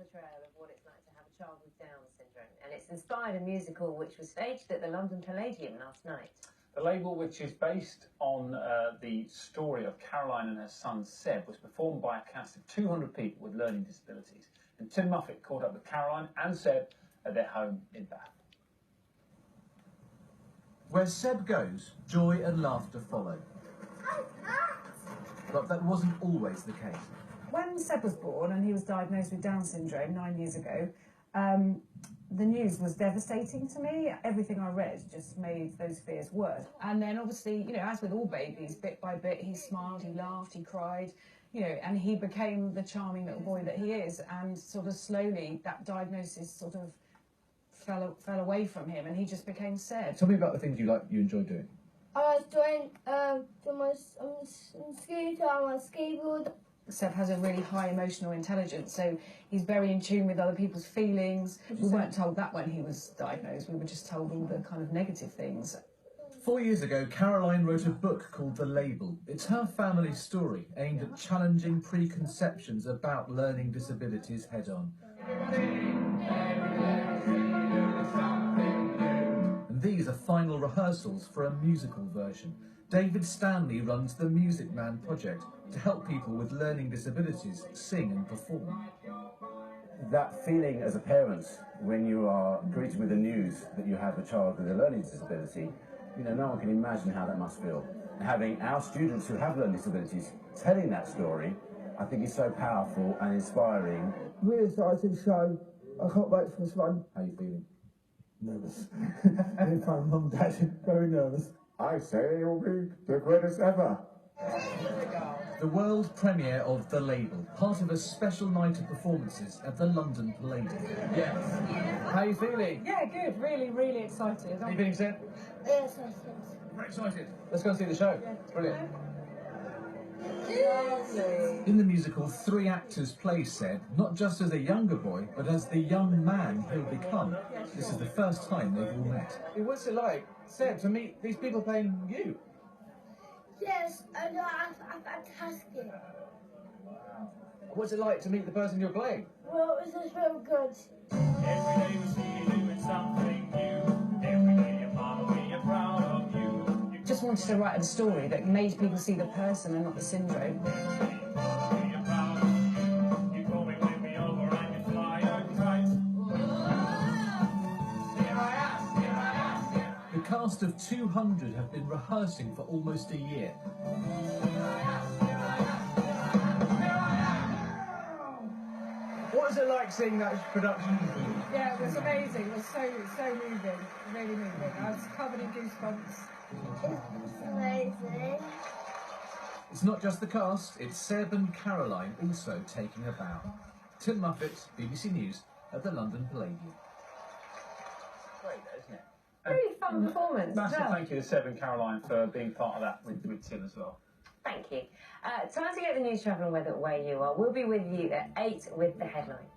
portrayal of what it's like to have a child with Down syndrome, and it's inspired a musical which was staged at the London Palladium last night. The label, which is based on the story of Caroline and her son Seb, was performed by a cast of 200 people with learning disabilities. And Tim Muffet caught up with Caroline and Seb at their home in Bath. Where Seb goes, joy and laughter follow. But that wasn't always the case. When Seb was born and he was diagnosed with Down syndrome 9 years ago, the news was devastating to me. Everything I read just made those fears worse. And then obviously, you know, as with all babies, bit by bit, he smiled, he laughed, he cried, you know, and he became the charming little boy that he is. And sort of slowly that diagnosis sort of fell away from him and he just became Seb. Tell me about the things you enjoy doing. I was doing my scooter, on my skateboard. Seb has a really high emotional intelligence, so he's very in tune with other people's feelings. We weren't told that when he was diagnosed, we were just told all the kind of negative things. 4 years ago, Caroline wrote a book called The Label. It's her family story, aimed at challenging preconceptions about learning disabilities head-on. And these are final rehearsals for a musical version. David Stanley runs the Music Man project to help people with learning disabilities sing and perform. That feeling as a parent when you are greeted with the news that you have a child with a learning disability, you know, no one can imagine how that must feel. Having our students who have learning disabilities telling that story, I think is so powerful and inspiring. Really excited show. I can't wait for this one. How are you feeling? Nervous. In front of Mum and Dad, very nervous. I say it will be the greatest ever. The world premiere of The Label, part of a special night of performances at the London Palladium. Yes. How are you feeling? Yeah, good. Really, really excited. Are you feeling, Seb? Yes. Very excited. Let's go and see the show. Yeah. Brilliant. In the musical, 3 actors play Seb, not just as a younger boy, but as the young man he'll become. This is the first time they've all met. What's it like, Seb, to meet these people playing you? Yes, and I'm fantastic. What's it like to meet the person you're playing? Well, it was real good. Every day we see you doing something new. Every day you're following, you're proud of you. Just wanted to write a story that made people see the person and not the syndrome. You're proud of you. You go with me over and you fly a kite. Here I am. The cast of 200 have been rehearsing for almost a year. What was it like seeing that production? Yeah, it was amazing. It was so moving, really moving. I was covered in goosebumps. It's amazing. It's not just the cast, it's Seb and Caroline also taking a bow. Tim Muffet, BBC News, at the London Palladium. Great, isn't it? Really fun performance. Massive Yeah. thank you to Seb and Caroline for being part of that with Tim as well. Thank you. Time to get the news, travel and weather where you are. We'll be with you at 8 with the headlines.